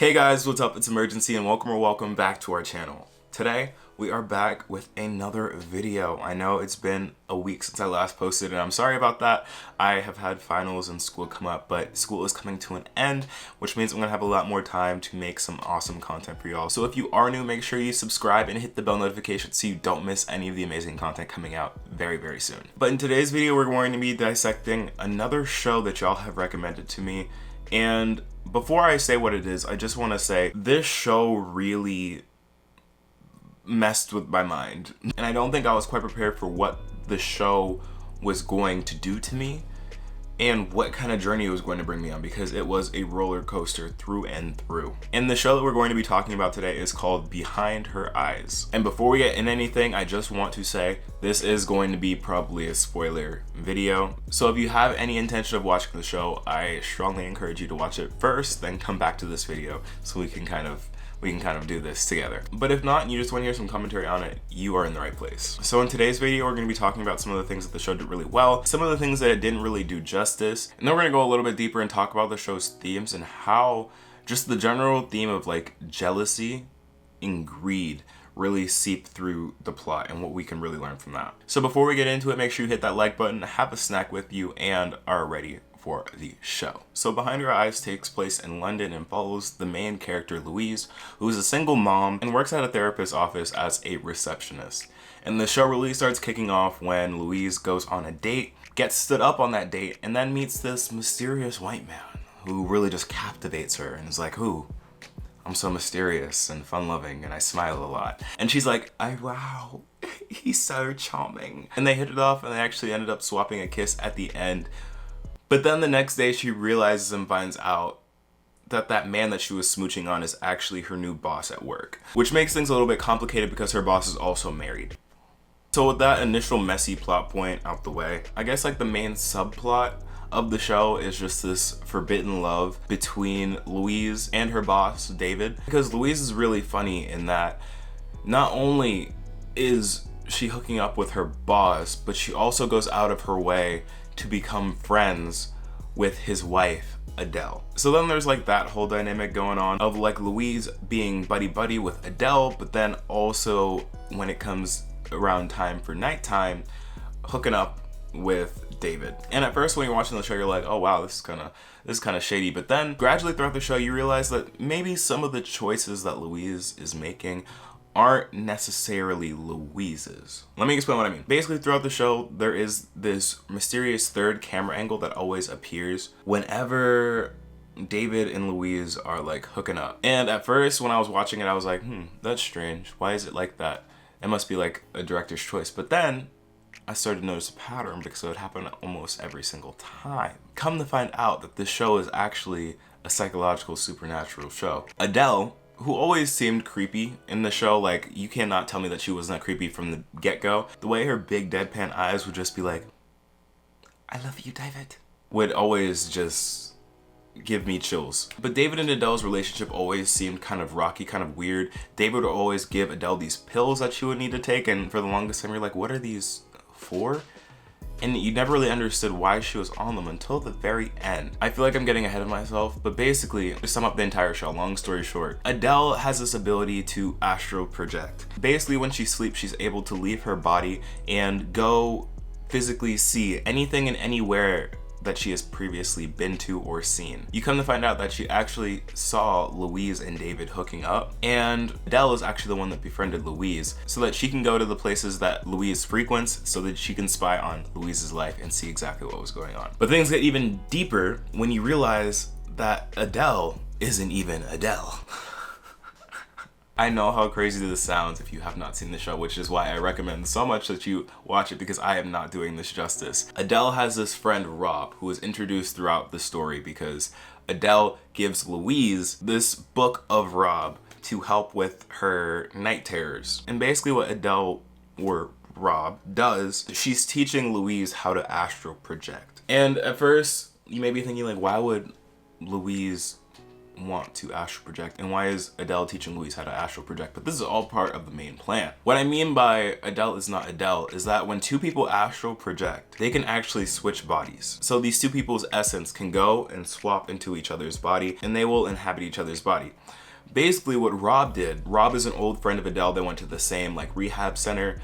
Hey guys, what's up? It's Imurgency and welcome back to our channel. Today, we are back with another video. I know it's been a week since I last posted and I'm sorry about that. I have had finals and school come up, but school is coming to an end, which means I'm gonna have a lot more time to make some awesome content for y'all. So if you are new, make sure you subscribe and hit the bell notification so you don't miss any of the amazing content coming out very soon. But in today's video, we're going to be dissecting another show that y'all have recommended to me. And before I say what it is, I just want to say this show really messed with my mind. And I don't think I was quite prepared for what the show was going to do to me and what kind of journey it was going to bring me on, because it was a roller coaster through and through. And the show that we're going to be talking about today is called Behind Her Eyes. And before we get in anything, I just want to say this is going to be probably a spoiler video. So if you have any intention of watching the show, I strongly encourage you to watch it first, then come back to this video so we can kind of do this together. But if not, and you just want to hear some commentary on it, you are in the right place. So in today's video, we're going to be talking about some of the things that the show did really well, some of the things that it didn't really do justice, and then we're going to go a little bit deeper and talk about the show's themes and how just the general theme of like jealousy and greed really seep through the plot and what we can really learn from that. So before we get into it, make sure you hit that like button, have a snack with you, and are ready for the show. So Behind Her Eyes takes place in London and follows the main character Louise, who is a single mom and works at a therapist's office as a receptionist. And the show really starts kicking off when Louise goes on a date, gets stood up on that date, and then meets this mysterious white man who really just captivates her and is like, "Ooh, I'm so mysterious and fun-loving and I smile a lot." And she's like, wow, he's so charming. And they hit it off and they actually ended up swapping a kiss at the end. But then the next day she realizes and finds out that that man that she was smooching on is actually her new boss at work, which makes things a little bit complicated because her boss is also married. So with that initial messy plot point out the way, I guess like the main subplot of the show is just this forbidden love between Louise and her boss, David. Because Louise is really funny in that not only is she hooking up with her boss, but she also goes out of her way to become friends with his wife, Adele. So then there's like that whole dynamic going on of like Louise being buddy-buddy with Adele, but then also when it comes around time for nighttime, hooking up with David. And at first when you're watching the show, you're like, oh wow, this is kind of shady. But then gradually throughout the show, you realize that maybe some of the choices that Louise is making aren't necessarily Louise's. Let me explain what I mean. Basically, throughout the show, there is this mysterious third camera angle that always appears whenever David and Louise are like hooking up. And at first, when I was watching it, I was like, that's strange. Why is it like that? It must be like a director's choice. But then I started to notice a pattern because it would happen almost every single time. Come to find out that this show is actually a psychological supernatural show. Adele, who always seemed creepy in the show, like you cannot tell me that she was not creepy from the get-go. The way her big deadpan eyes would just be like, "I love you, David," would always just give me chills. But David and Adele's relationship always seemed kind of rocky, kind of weird. David would always give Adele these pills that she would need to take, and for the longest time you're like, what are these for? And you never really understood why she was on them until the very end. I feel like I'm getting ahead of myself, but basically, to sum up the entire show, long story short, Adele has this ability to astral project. Basically, when she sleeps, she's able to leave her body and go physically see anything and anywhere that she has previously been to or seen. You come to find out that she actually saw Louise and David hooking up, and Adele is actually the one that befriended Louise so that she can go to the places that Louise frequents so that she can spy on Louise's life and see exactly what was going on. But things get even deeper when you realize that Adele isn't even Adele. I know how crazy this sounds if you have not seen the show, which is why I recommend so much that you watch it, because I am not doing this justice. Adele has this friend, Rob, who is introduced throughout the story because Adele gives Louise this book of Rob to help with her night terrors. And basically what Adele, or Rob, does, she's teaching Louise how to astral project. And at first, you may be thinking like, why would Louise want to astral project, and why is Adele teaching Louise how to astral project? But this is all part of the main plan. What I mean by Adele is not Adele is that when two people astral project, they can actually switch bodies. So these two people's essence can go and swap into each other's body, and they will inhabit each other's body. Basically what Rob did, Rob is an old friend of Adele. They went to the same like rehab center.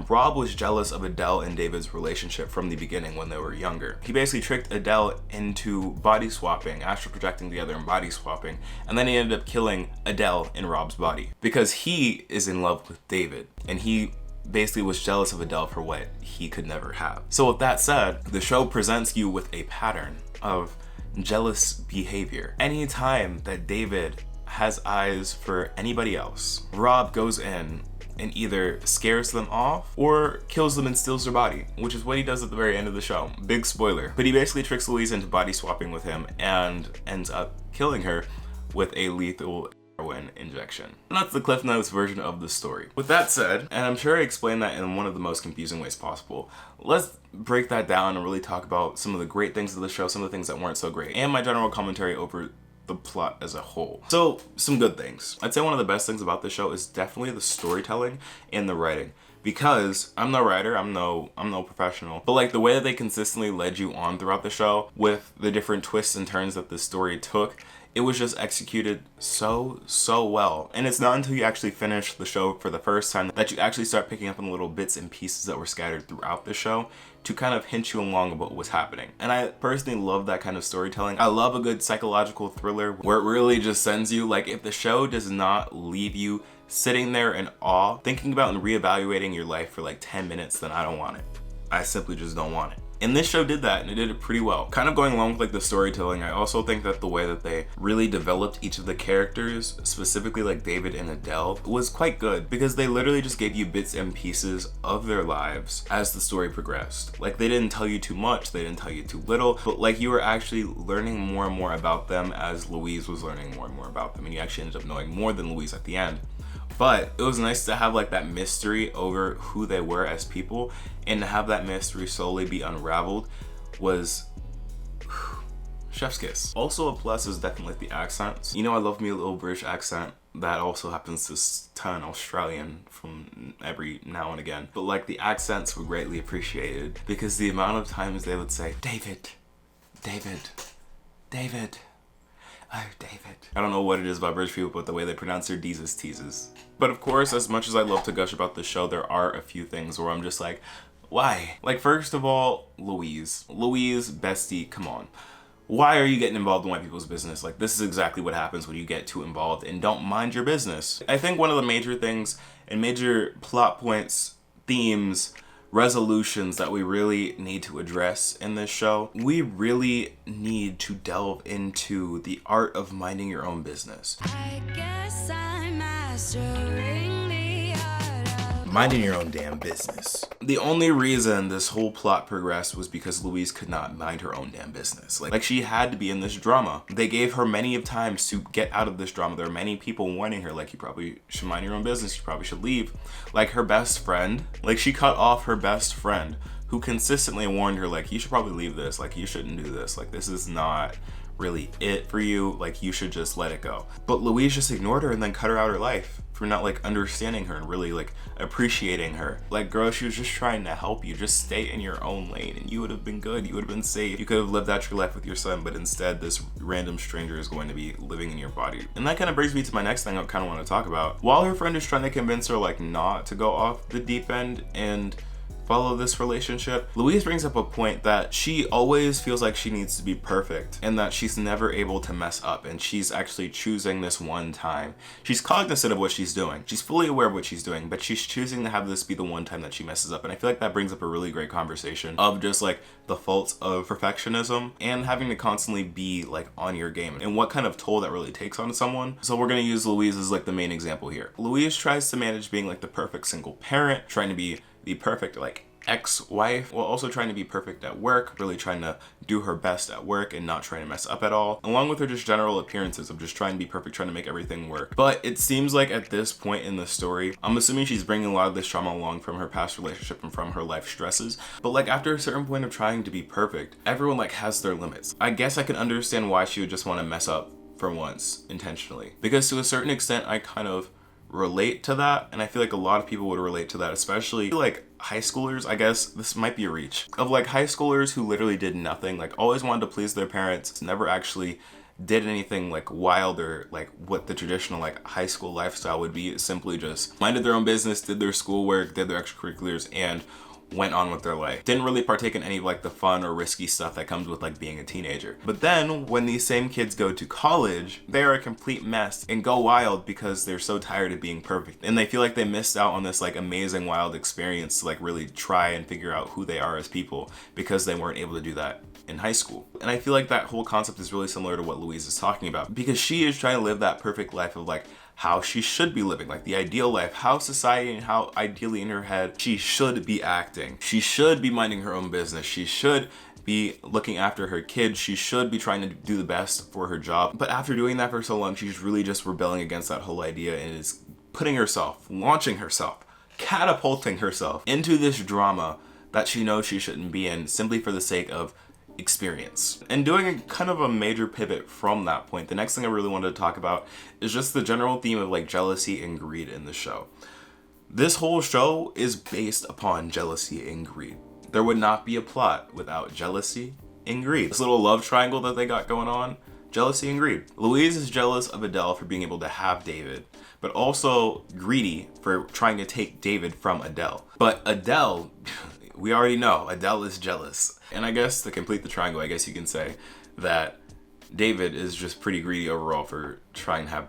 Rob was jealous of Adele and David's relationship from the beginning when they were younger. He basically tricked Adele into body swapping, astral projecting together and body swapping, and then he ended up killing Adele in Rob's body because he is in love with David, and he basically was jealous of Adele for what he could never have. So with that said, the show presents you with a pattern of jealous behavior. Anytime that David has eyes for anybody else, Rob goes in and either scares them off or kills them and steals their body, which is what he does at the very end of the show. Big spoiler. But he basically tricks Louise into body swapping with him and ends up killing her with a lethal heroin injection. And that's the Cliff Notes version of the story. With that said, and I'm sure I explained that in one of the most confusing ways possible, let's break that down and really talk about some of the great things of the show, some of the things that weren't so great, and my general commentary over the plot as a whole. So, some good things. I'd say one of the best things about this show is definitely the storytelling and the writing. Because I'm no writer, I'm no professional, but like the way that they consistently led you on throughout the show with the different twists and turns that the story took, it was just executed so well. And it's not until you actually finish the show for the first time that you actually start picking up on the little bits and pieces that were scattered throughout the show to kind of hint you along about what was happening. And I personally love that kind of storytelling. I love a good psychological thriller where it really just sends you, like, if the show does not leave you sitting there in awe, thinking about and reevaluating your life for like 10 minutes, then I don't want it. I simply just don't want it. And this show did that, and it did it pretty well. Kind of going along with like the storytelling, I also think that the way that they really developed each of the characters, specifically like David and Adele, was quite good because they literally just gave you bits and pieces of their lives as the story progressed. Like they didn't tell you too much, they didn't tell you too little, but like you were actually learning more and more about them as Louise was learning more and more about them, and you actually ended up knowing more than Louise at the end. But it was nice to have like that mystery over who they were as people, and to have that mystery slowly be unraveled was chef's kiss. Also a plus is definitely the accents. You know, I love me a little British accent that also happens to turn Australian from every now and again. But like the accents were greatly appreciated because the amount of times they would say, David, David, David. Oh, David. I don't know what it is about British people, but the way they pronounce their D's is T's. But of course, as much as I love to gush about the show, there are a few things where I'm just like, why? Like, first of all, Louise, bestie, come on. Why are you getting involved in white people's business? Like, this is exactly what happens when you get too involved and don't mind your business. I think one of the major things and major plot points, themes, resolutions that we really need to address in this show, we really need to delve into the art of minding your own business. I guess I'm mastering the art of minding your own damn business. The only reason this whole plot progressed was because Louise could not mind her own damn business. Like she had to be in this drama. They gave her many of times to get out of this drama. There are many people warning her, like, you probably should mind your own business, you probably should leave. Like her best friend, like she cut off her best friend who consistently warned her, like, you should probably leave this, like you shouldn't do this, like this is not really it for you, like you should just let it go. But Louise just ignored her and then cut her out of her life for not like understanding her and really like appreciating her. Like, girl, she was just trying to help you. Just stay in your own lane and you would have been good. You would have been safe. You could have lived out your life with your son, but instead this random stranger is going to be living in your body. And that kind of brings me to my next thing I kind of want to talk about. While her friend is trying to convince her like not to go off the deep end and follow this relationship, Louise brings up a point that she always feels like she needs to be perfect and that she's never able to mess up, and she's actually choosing this one time. She's cognizant of what she's doing. She's fully aware of what she's doing, but she's choosing to have this be the one time that she messes up. And I feel like that brings up a really great conversation of just like the faults of perfectionism and having to constantly be like on your game and what kind of toll that really takes on someone. So we're going to use Louise as like the main example here. Louise tries to manage being like the perfect single parent, trying to be the perfect like ex-wife, while also trying to be perfect at work, really trying to do her best at work and not trying to mess up at all, along with her just general appearances of just trying to be perfect, trying to make everything work. But it seems like at this point in the story, I'm assuming she's bringing a lot of this trauma along from her past relationship and from her life stresses, but like after a certain point of trying to be perfect, everyone like has their limits. I guess I can understand why she would just want to mess up for once, intentionally. Because to a certain extent, I kind of relate to that, and I feel like a lot of people would relate to that, especially like high schoolers. I guess this might be a reach of like high schoolers who literally did nothing, like always wanted to please their parents, never actually did anything like wild or like what the traditional like high school lifestyle would be. Simply just minded their own business, did their schoolwork, did their extracurriculars, and went on with their life. Didn't really partake in any of like the fun or risky stuff that comes with like being a teenager. But then when these same kids go to college, they're a complete mess and go wild because they're so tired of being perfect. And they feel like they missed out on this like amazing wild experience to like really try and figure out who they are as people because they weren't able to do that in high school. And I feel like that whole concept is really similar to what Louise is talking about, because she is trying to live that perfect life of like how she should be living, like the ideal life, how society and how ideally in her head she should be acting. She should be minding her own business. She should be looking after her kids. She should be trying to do the best for her job. But after doing that for so long, she's really just rebelling against that whole idea and is putting herself, launching herself, catapulting herself into this drama that she knows she shouldn't be in, simply for the sake of experience. And doing kind of a major pivot from that point, the next thing I really wanted to talk about is just the general theme of like jealousy and greed in the show. This whole show is based upon jealousy and greed. There would not be a plot without jealousy and greed. This little love triangle that they got going on, jealousy and greed. Louise is jealous of Adele for being able to have David, but also greedy for trying to take David from Adele. But Adele, we already know Adele is jealous. And I guess to complete the triangle, I guess you can say that David is just pretty greedy overall for trying to have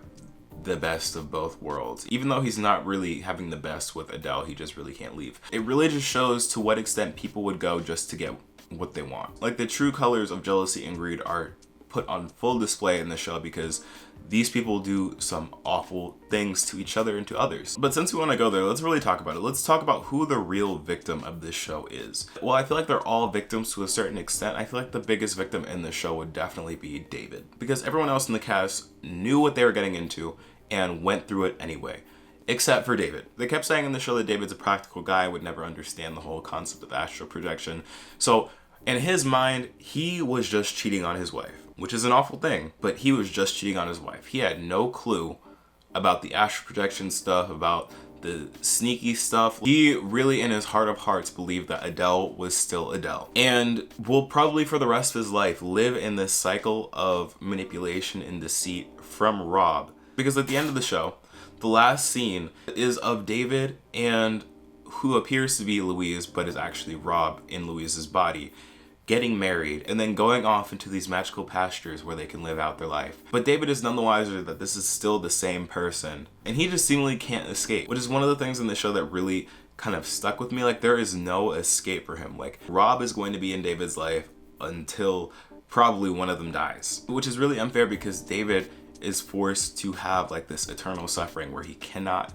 the best of both worlds. Even though he's not really having the best with Adele, he just really can't leave. It really just shows to what extent people would go just to get what they want. Like the true colors of jealousy and greed are put on full display in the show because these people do some awful things to each other and to others. But since we want to go there, let's really talk about it. Let's talk about who the real victim of this show is. Well, I feel like they're all victims to a certain extent. I feel like the biggest victim in the show would definitely be David, because everyone else in the cast knew what they were getting into and went through it anyway. Except for David. They kept saying in the show that David's a practical guy, would never understand the whole concept of astral projection. So in his mind, he was just cheating on his wife, which is an awful thing, but he was just cheating on his wife. He had no clue about the astral projection stuff, about the sneaky stuff. He really, in his heart of hearts, believed that Adele was still Adele, and will probably for the rest of his life live in this cycle of manipulation and deceit from Rob. Because at the end of the show, the last scene is of David and who appears to be Louise, but is actually Rob in Louise's body, getting married, and then going off into these magical pastures where they can live out their life. But David is none the wiser that this is still the same person, and he just seemingly can't escape, which is one of the things in the show that really kind of stuck with me. Like, there is no escape for him. Like, Rob is going to be in David's life until probably one of them dies, which is really unfair because David is forced to have like this eternal suffering where he cannot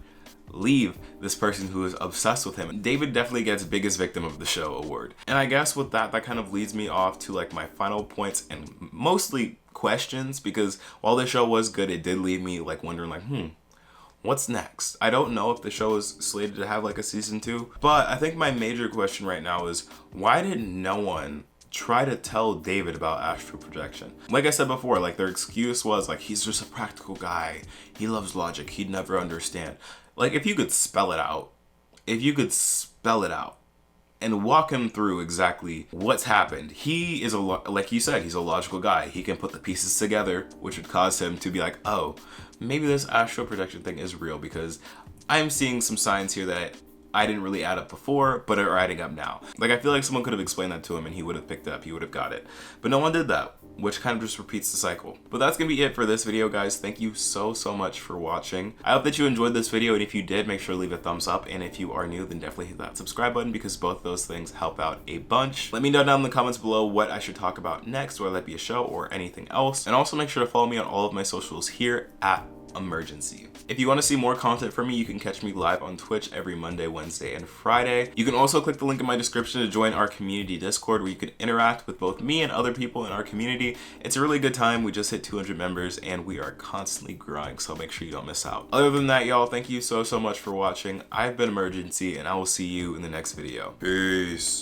leave this person who is obsessed with him. David definitely gets biggest victim of the show award. And I guess with that kind of leads me off to like my final points and mostly questions, because while the show was good, it did leave me like wondering like, what's next? I don't know if the show is slated to have like a season 2, but I think my major question right now is, why did no one try to tell David about astral projection? Like I said before, like their excuse was like, he's just a practical guy, he loves logic, he'd never understand. Like, if you could spell it out and walk him through exactly what's happened. He is like you said, he's a logical guy. He can put the pieces together, which would cause him to be like, oh, maybe this astral projection thing is real, because I'm seeing some signs here that I didn't really add up before, but are adding up now. Like, I feel like someone could have explained that to him and he would have picked it up, he would have got it. But no one did that, which kind of just repeats the cycle. But that's gonna be it for this video, guys. Thank you so much for watching. I hope that you enjoyed this video, and if you did, make sure to leave a thumbs up. And if you are new, then definitely hit that subscribe button, because both those things help out a bunch. Let me know down in the comments below what I should talk about next, whether that be a show or anything else. And also make sure to follow me on all of my socials here at Imurgency. If you want to see more content from me, you can catch me live on Twitch every Monday, Wednesday, and Friday. You can also click the link in my description to join our community Discord, where you can interact with both me and other people in our community. It's a really good time. We just hit 200 members and we are constantly growing, so make sure you don't miss out. Other than that, y'all, thank you so much for watching. I've been Imurgency, and I will see you in the next video. Peace.